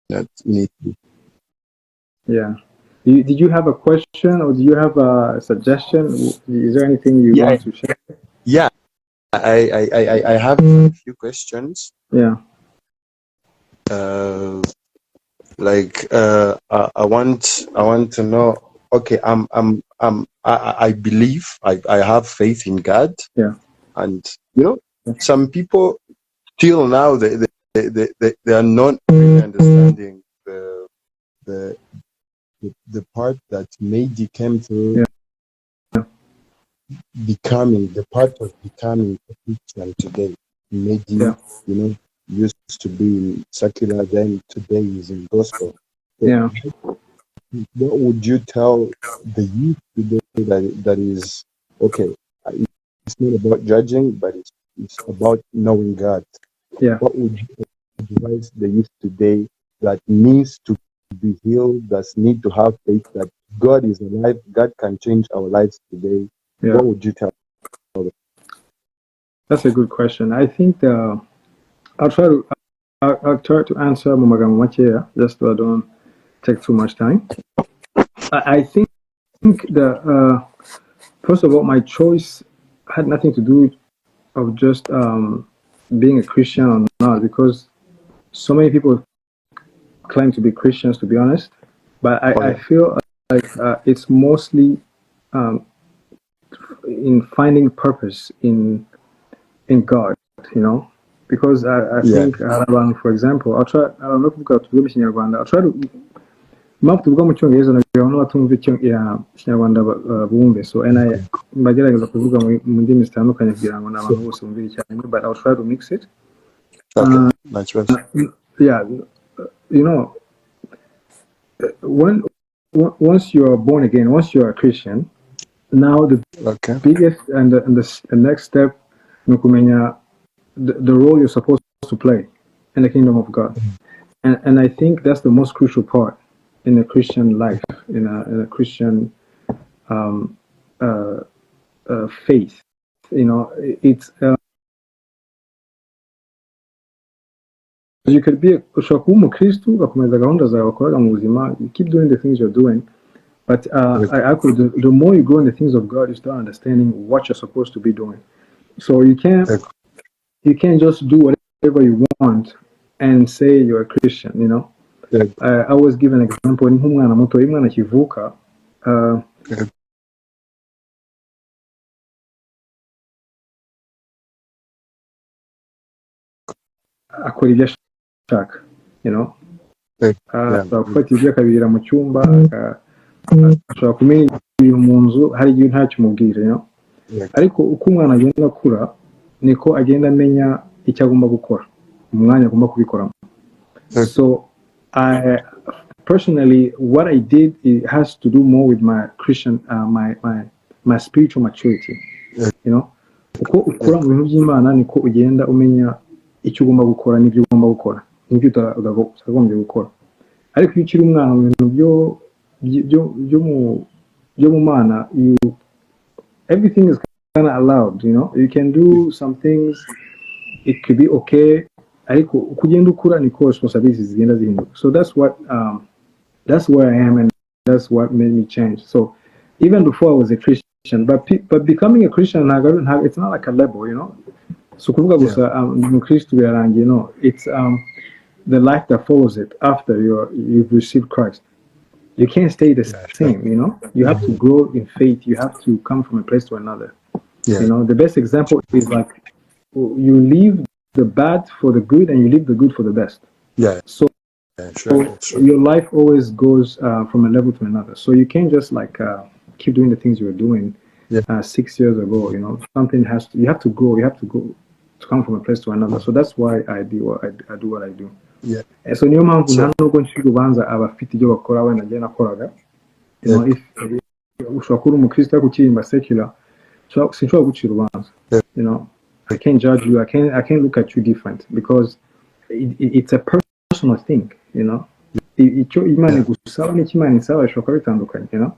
that need to. Yeah. Did you have a question or do you have a suggestion? Is there anything you want to share? Yeah, I have a few questions. Yeah. I want to know. Okay, I believe I have faith in God. Yeah. And some people till now they are not really understanding the part that Meddy came through. Yeah. Becoming the part of becoming a Christian today. Meddy, used to be in secular, then today is in gospel. So Yeah. what would you tell the youth today that is okay? It's not about judging, but it's about knowing God. Yeah. What would you advise the youth today that needs to be healed, that need to have faith that God is alive, God can change our lives today? Yeah. What would you tell them? That's a good question. I think I'll try to answer Mumagambo Macheya, just so I don't take too much time. I think the first of all, my choice had nothing to do of just being a Christian or not, because so many people claim to be Christians, to be honest. But I feel like it's mostly in finding purpose in God, because I think for example, I'll try. I don't know if we've got to do Kinyarwanda. I'll try to. Mpamvu tuvuga mu cyongereza nagira ngo n'abatumva ikinyarwanda bumve, so mbagerageza kuvuga mu ndimi zitandukanye kugira ngo n'abantu bose bumvire icyarimwe, but I'll try to mix it. Okay, that's right. Yeah, once you are born again, once you are a Christian, now the biggest and the next step, the role you're supposed to play in the kingdom of God, and I think that's the most crucial part in a Christian life, in a Christian faith. It's you could be ushobora kuba umukristu ugakomeza gahunda zawe wakoraga mu buzima, you keep doing the things you're doing, but the more you go in the things of God, you start understanding what you're supposed to be doing. So you can't just do whatever you want and say you're a Christian. I always give an example. Nk'umwana muto, iyo umwana akivuka, akora ibyo ashaka, ashobora gufata ibyo akabira mu cyumba, ashobora kumenya ibintu mu nzu, hari igihe ntacyo umubwira, ariko uko umwana agenda akura niko agenda amenya icyo agomba gukora, umwanya agomba kubikoramo. So personally, what I did, it has to do more with my Christian, my spiritual maturity. Uko ukura mu bintu by'Imana niko ugenda umenya icyo ugomba gukora n'ibyo ugomba gukora n'ibyo utagombye gukora. Ariko iyo ukiri umwana mu bintu byo mu Mana, everything is kind of allowed. You can do some things, it could be okay, ariko uko ugenda ukura niko responsibilities zigenda zihinduka. So that's where I am, and that's what made me change. So even before I was a Christian, but becoming a Christian, it's not like a label, So kuvuga gusa Mukristo yarangiye, it's the life that follows it after you've received Christ. You can't stay the same, You have to grow in faith. You have to come from a place to another. The best example is like you leave the bad for the good and you leave the good for the best. So your life always goes from a level to another. So you can't just keep doing the things you were doing 6 years ago. You have to grow. You have to go to come from a place to another. So that's why I do what I do. So niyo mpamvu nta nubwo nshyira ubanza abafite ibyo bakora wenda njye nakoraga. Ushobora kuba umukristo ariko ukiririmba secular, sinshobora gucira ubanza. I can't judge you. I can't look at you different because it's a personal thing. Icyo Imana igusaba n'icyo Imana isaba bishobora kuba bitandukanye.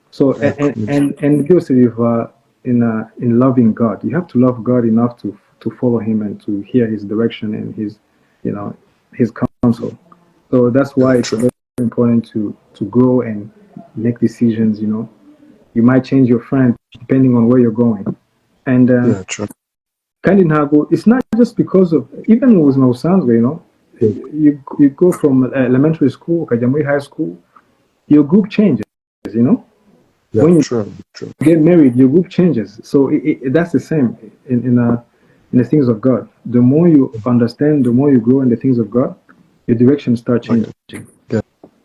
So and byose biva in loving God. You have to love God enough to follow Him and to hear His direction and His His counsel. So that's why it's very important to grow and make decisions. You know, you might change your friend depending on where you're going, and true. it's not just because of, even with my sons, you know, you go from elementary school, Kajamui High School, your group changes, you know. Yeah, when you true. get married, your group changes. So that's the same in the things of God. The more you understand, the more you grow in the things of God, your direction starts changing. Yeah.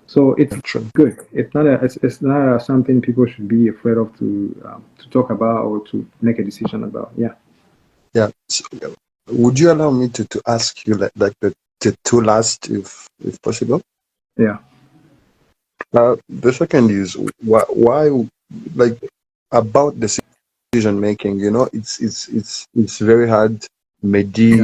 So it's True. good. It's not something people should be afraid of to talk about or to make a decision about. Yeah. Yeah. So, would you allow me to ask you like the two last, if possible? Yeah. The second is why like about decision making. You know, it's very hard. Meddy,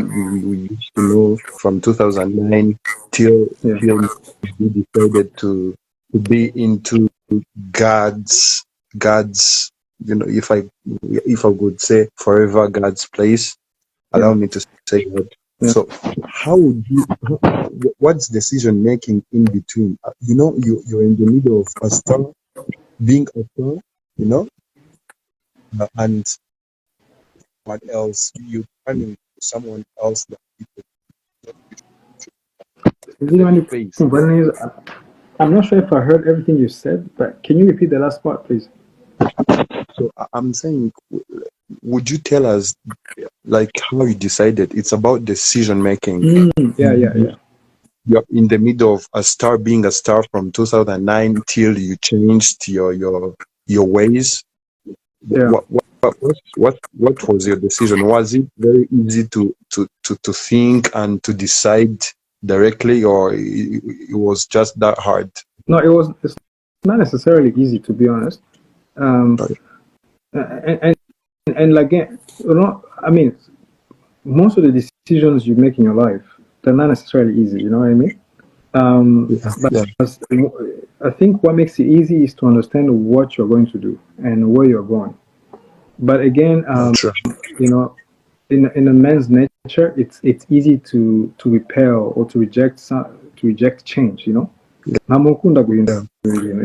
we used to know from 2009 till we decided to be into God's, you know, if I would say forever God's place. Allow me to say that. So how would you, what's decision making in between? You know, you're in the middle of a star, being a star, you know, and what else? You turning to someone else that people face. I'm not sure if I heard everything you said, but can you repeat the last part, please? So I'm saying, would you tell us like how you decided? It's about decision making. Yeah. You're in the middle of a star, being a star from 2009 till you changed your ways. What was your decision? Was it very easy to think and to decide directly, or it was just that hard? No, it's not necessarily easy, to be honest. And again, you know, I mean, most of the decisions you make in your life, they're not necessarily easy. You know what I mean? But I think what makes it easy is to understand what you're going to do and where you're going. But again, you know, in a man's nature, it's easy to repel or to reject change. You know, you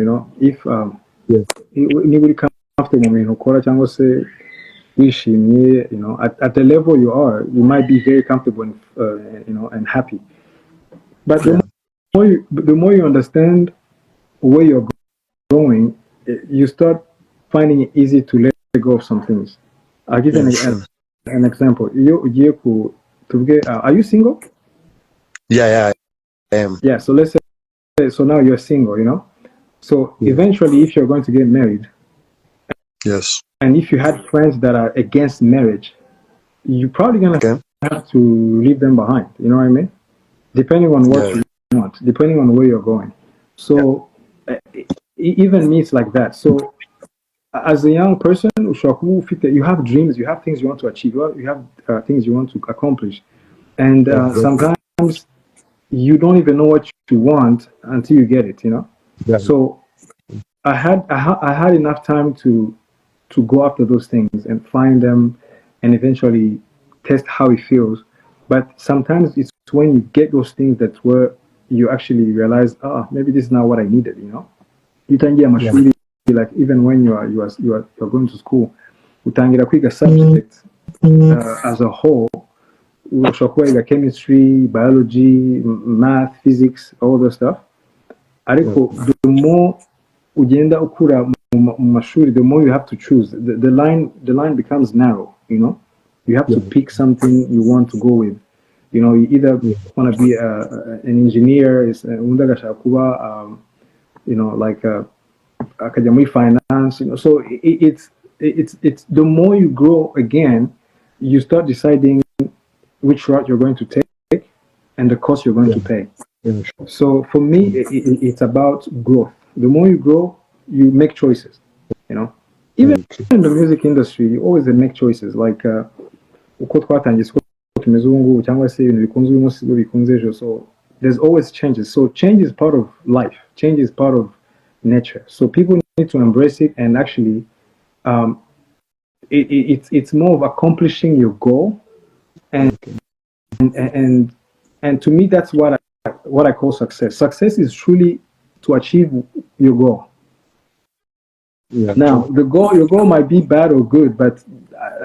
know, if niba uri comfortable mu bintu ukora cyangwa se wishimye, you know, at the level you are, you might be very comfortable and you know, and happy. But the more you understand where you're going, you start finding it easy to let go of some things. I'll give you an example. Are you single? Yeah, I am. Yeah, so let's say, so now you're single, you know? So eventually, if you're going to get married, yes, and if you had friends that are against marriage, you're probably going to have to leave them behind, you know what I mean? Depending on what you want, depending on where you're going. So even me, it's like that. So as a young person, you have dreams, you have things you want to achieve, you have things you want to accomplish. And sometimes you don't even know what you want until you get it, you know? So I had enough time to go after those things and find them and eventually test how it feels. But sometimes it's when you get those things that where you actually realize, maybe this is not what I needed, you know? You can get mashuri, like even when you are going to school, utangira kwiga subject as a whole, ushobora chemistry, biology, math, physics, all those stuff. Ariko the more ugenda ukura mu mashuri, the more you have to choose. The line becomes narrow, you know? You have to pick something you want to go with. You know, you either want to be an engineer, you know, like academic finance, you know. So it's the more you grow again, you start deciding which route you're going to take and the cost you're going to pay. So for me, it's about growth. The more you grow, you make choices, you know. Even in the music industry, you always make choices. Like so there's always changes. So change is part of life. Change is part of nature. So people need to embrace it, and actually, it's more of accomplishing your goal, and to me, that's what what I call success. Success is truly to achieve your goal. Yeah. Now, your goal might be bad or good, but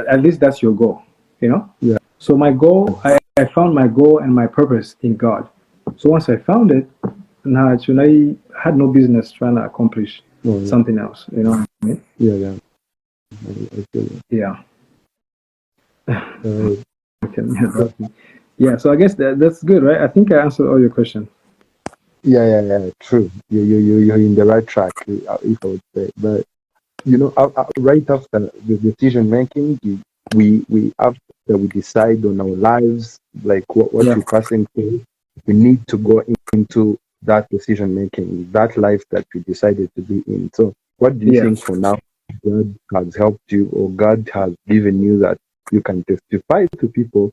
at least that's your goal, you know? Yeah. So my goal, I found my goal and my purpose in God. So once I found it, now actually I had no business trying to accomplish something else, you know what I mean? Yeah. I feel it. Yeah. Uh, Okay, yeah, so I guess that's good, right? I think I answered all your questions. yeah. True. You're in the right track, if I would say. But you know, right after the decision making, we after we decide on our lives, like what Yeah. we're passing through, we need to go into that decision making, that life that we decided to be in. So, what do you Yeah. think for now God has helped you, or God has given you that you can testify to people,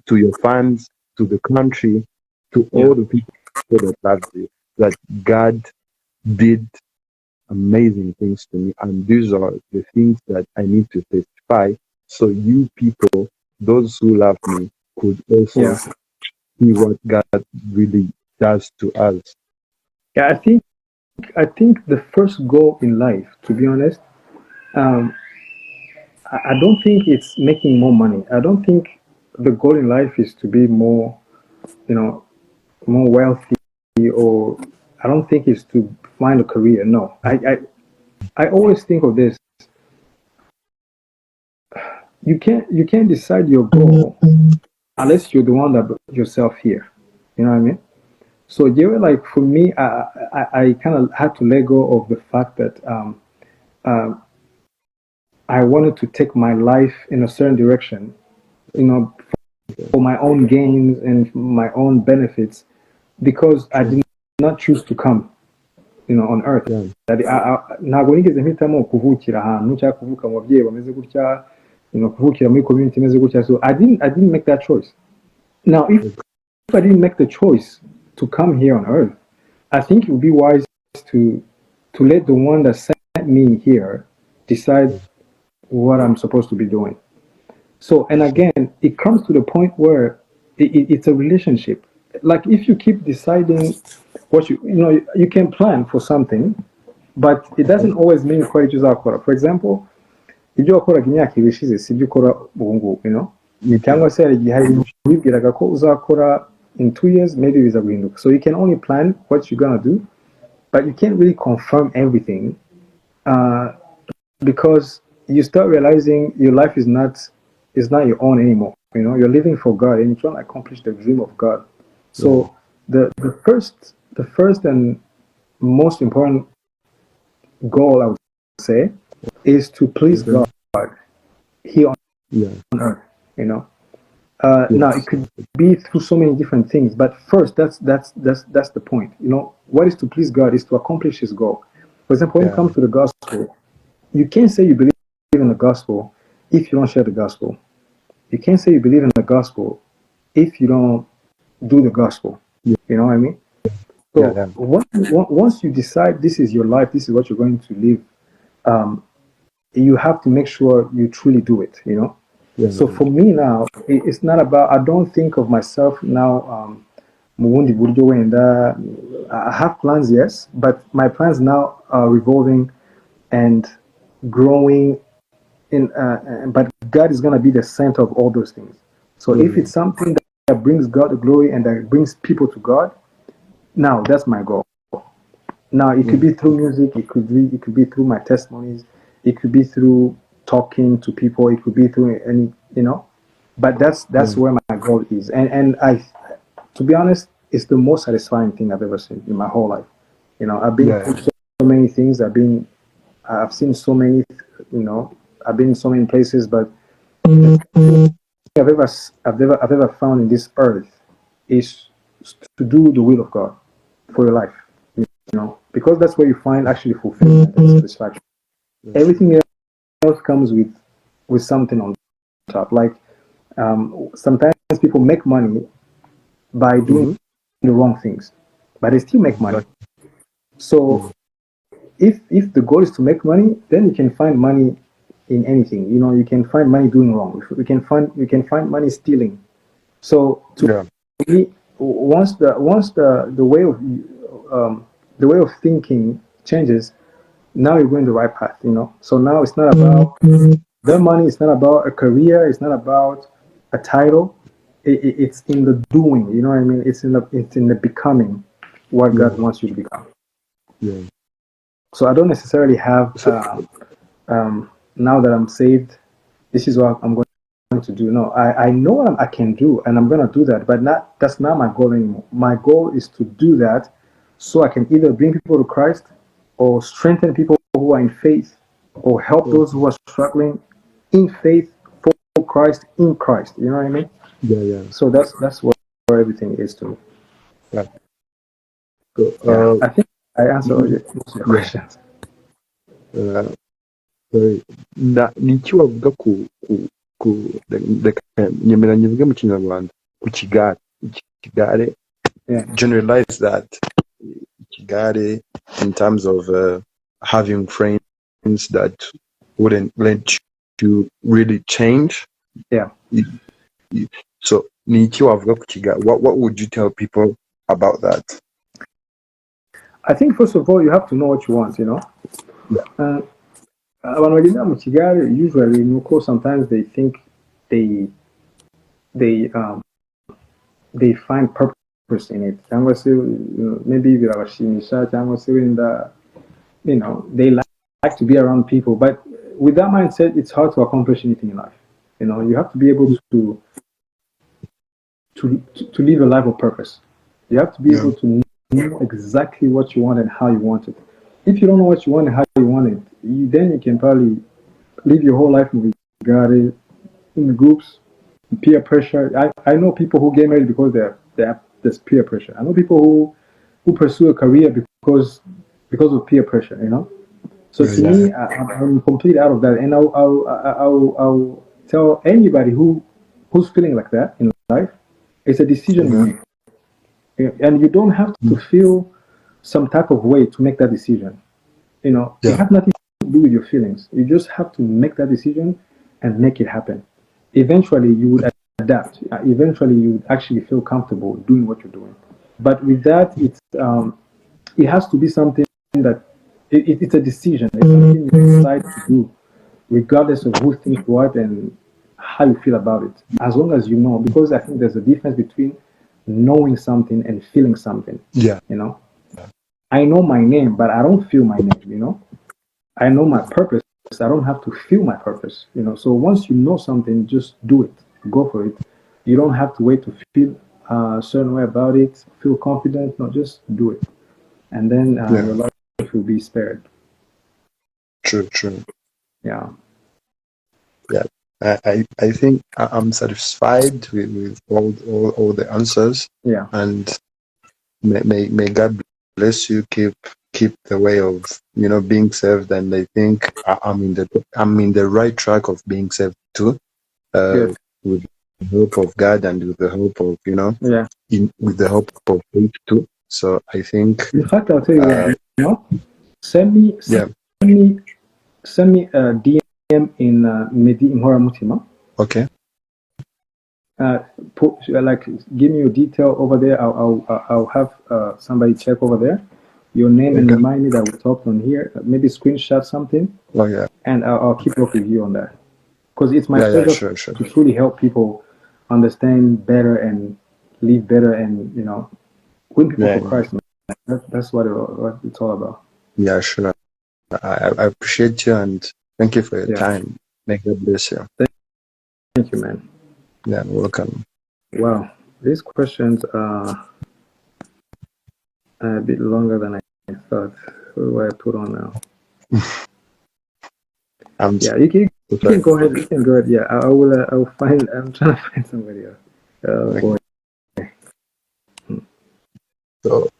to your fans, to the country, to Yeah. all the people that love you, that God did amazing things to me, and these are the things that I need to testify, so you people, those who love me, could also Yeah. see what God really does to us. Yeah, I think the first goal in life, to be honest, um, I don't think it's making more money. I don't think the goal in life is to be more, you know, more wealthy, or I don't think it's to find a career. No, I always think of this. You can't decide your goal unless you're the one that brought yourself here. You know what I mean? So yeah, like for me, I kind of had to let go of the fact that um, I wanted to take my life in a certain direction, you know, for my own gains and my own benefits, because I did not choose to come, you know, on earth. Yeah, Ntabwo nigeze mpitamo kuvukira ahantu cyangwa kuvuka mu babyeyi bameze gutya, you know, kuvukira muri community imeze gutya. So I didn't make that choice. Now, if I didn't make the choice to come here on earth, I think it would be wise to let the one that sent me here decide what I'm supposed to be doing. So, and again, it comes to the point where it's a relationship. Like if you keep deciding what you know, you can plan for something, but it doesn't always mean ko aricyo uzakora. For example, ibyo wakoraga imyaka ibiri ishize si ibyo ukora ubu ngubu, you know, cyangwa se hari igihe hari ibintu wibwiraga ko uzakora in 2 years, maybe biza guhinduka. So you can only plan what you're gonna do, but you can't really confirm everything, because you start realizing your life is not your own anymore. You know, you're living for God and you're trying to accomplish the dream of God. So the first and most important goal, I would say, is to please God here on earth. You know, now it could be through so many different things, but first, that's the point. You know, what is to please God is to accomplish His goal. For example, when it comes to the gospel, you can't say you believe in the gospel if you don't share the gospel. You can't say you believe in the gospel if you don't do the gospel. You know what I mean? So once you decide this is your life, this is what you're going to live, you have to make sure you truly do it. You know. So for me now, it's not about. I don't think of myself now. I have plans, yes, but my plans now are revolving and growing in. But God is going to be the center of all those things. So if it's something that brings God the glory and that brings people to God, now that's my goal. Now it could be through music, it could be through my testimonies, it could be through talking to people, it could be through any, you know. But that's where my goal is, and to be honest, it's the most satisfying thing I've ever seen in my whole life. You know, I've been through so many things. I've seen so many, you know, I've been in so many places, but the thing I've ever found in this earth is to do the will of God for your life. You know, because that's where you find actually fulfillment and satisfaction. Everything else comes with something on top. Like sometimes people make money by doing the wrong things, but they still make money. So if the goal is to make money, then you can find money in anything. You know, you can find money doing wrong. You can find money stealing. So to me, once the the way of thinking changes, now you're going the right path. So now it's not about the money. It's not about a career. It's not about a title. It's in the doing. You know what I mean? It's in the becoming what God wants you to become. Yeah. So I don't necessarily have now that I'm saved, this is what I'm going to do. No, I know I can do, and I'm going to do that, but that's not my goal anymore. My goal is to do that so I can either bring people to Christ or strengthen people who are in faith or help those who are struggling in faith for Christ, in Christ. You know what I mean? Yeah. So that's where everything is to me. Yeah. So, Yeah, I think I answered mm, most of your yeah. questions. Sorry. Ni iki wavuga ku reka nyemera nyivuge mu kinyarwanda ku kigare Yeah. generalize that kigare in terms of having friends that wouldn't let you really change. Yeah. So ni iki wavuga ku kigare, what would you tell people about that? I think first of all you have to know what you want. Yeah. Abantu bagenda mu kigare usually nuko sometimes they think they they find purpose in it, cyangwa se maybe birabashimisha cyangwa se wenda they like to be around people, but with that mindset it's hard to accomplish anything in life. You have to be able to live a life of purpose. You have to be able to know exactly what you want and how you want it. If you don't know what you want and how you want it, then you can probably live your whole life in regard in the groups, peer pressure. I know people who get married because there's peer pressure. I know people who pursue a career because of peer pressure. So to me, I'm completely out of that, and I'll tell anybody who's feeling like that in life, it's a decision you make. And you don't have to feel some type of way to make that decision. It has nothing to do with your feelings. You just have to make that decision and make it happen. Eventually, you would adapt. Eventually, you would actually feel comfortable doing what you're doing. But with that, it has to be something that it's a decision. It's something you decide to do, regardless of who thinks what and how you feel about it. As long as you know, because I think there's a difference between knowing something and feeling something. Yeah. I know my name, but I don't feel my name. I know my purpose. I don't have to feel my purpose. So once you know something, just do it. Go for it. You don't have to wait to feel a certain way about it. Feel confident. No, just do it, and then your life will be spared. True. Yeah. Yeah. I think I'm satisfied with all the answers. Yeah. And may God bless you. Keep the way of being saved. And I think I'm in the right track of being saved too. Good. With the help of God and with the help of Yeah. with the help of faith too. So I think. In fact, I'll tell you what. Send me a DM in Meddy Indirimbo Nshya. Okay. Give me your detail over there. I'll have somebody check over there your name and remind me that we talked on here. Maybe screenshot something. Oh yeah. And I'll keep up with you on that, because it's my pleasure sure. to truly help people understand better and live better and win people for Christ. That's what it's all about. Yeah, sure. I appreciate you and thank you for your time. May God bless you. Thank you, man. Yeah, welcome. Wow, these questions are a bit longer than I thought. What do I put on now? You can go ahead. You can go ahead. Yeah, I will. I'll find. I'm trying to find somebody else. Boy. So,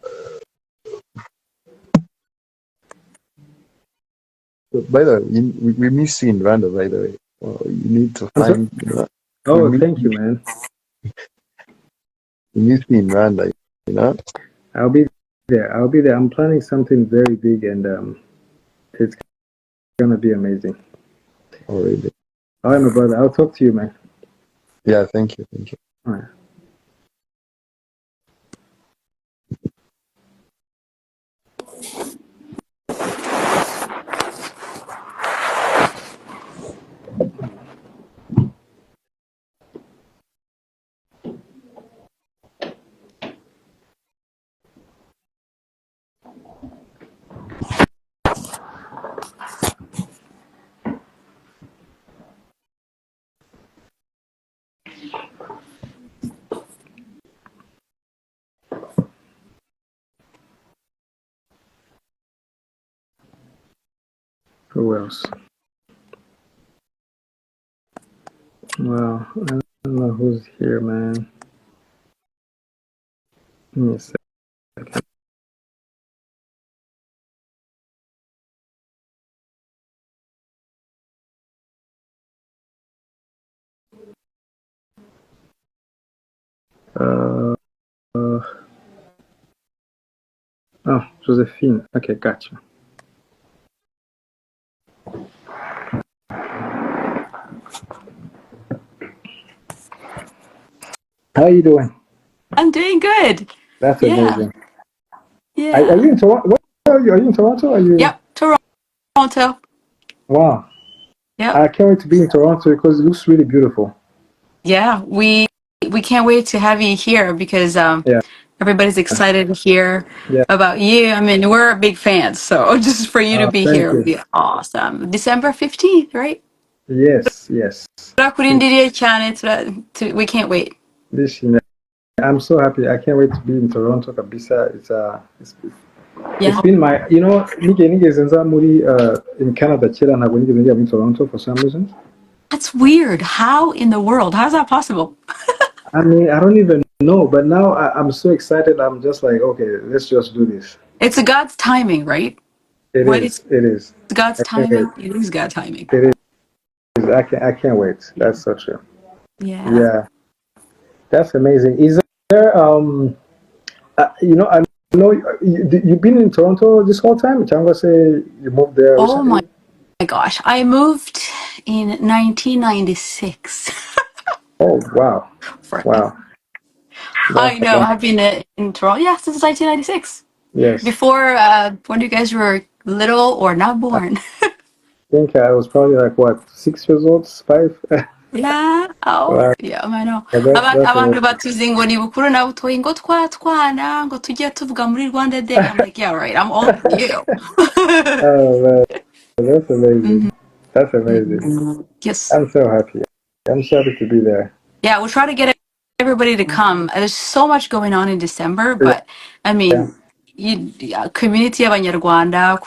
by the way, we miss you in Rwanda. By the way, you need to find. Thank you, man. We miss you in Rwanda. I'll be there. I'm planning something very big, and it's gonna be amazing. Oh, really? All right, my brother. I'll talk to you, man. Yeah, thank you. All right. Who else? Well, I don't know who's here, man. Give me a second. Oh, Josephine. Okay, gotcha. How are you doing? I'm doing good. That's Yeah. amazing. Yeah. Are you in Toronto? What are you? Are you in Toronto? Are you? Yep. Toronto. Wow. Yep. I can't wait to be in Toronto because it looks really beautiful. Yeah. We can't wait to have you here because Yeah. everybody's excited to hear Yeah. about you. I mean, we're big fans, so just for you to be Thank here would you. be awesome. December 15th, right? Yes. Yes. Turakurindiriye cyane, we can't wait. I'm so happy. I can't wait to be in Toronto. Kabisa. Yeah. It's been my, nigeze nza muri in Canada kera ntabwo nigeze njya muri Toronto for some reason. That's weird. How in the world? How's that possible? I mean, I don't even know, but now I'm so excited. I'm just like, okay, let's just do this. It's a God's timing, right? It When is. it's It is. God's I can't wait. timing, it is God's timing. It is. I can't wait. That's so true. Yeah. Yeah. That's amazing. Is there I know you've been in Toronto this whole time. Changwa say you moved there Oh my recently. gosh. I moved in 1996. Oh wow, Forever. wow. I That's know. amazing. I've been in Toronto, yeah, since 1996. Yes. Before when you guys were little or not I born. think I was probably like what 6 years old, 5. Yeah. Oh, Wow. yeah, I know. Yeah, that's Abantu amazing. batuzi ngo ni bukuru na butoyi ngo twana ngo tujye tuvuga muri Rwanda Day. I'm like, yeah, right. I'm older than you. Oh man, that's Mhm. amazing. That's amazing. Yes. I'm so happy. I'm so happy to be there. Yeah, we'll try to get everybody to come. There's so much going on in December, Yeah. but I mean, community y'Abanyarwanda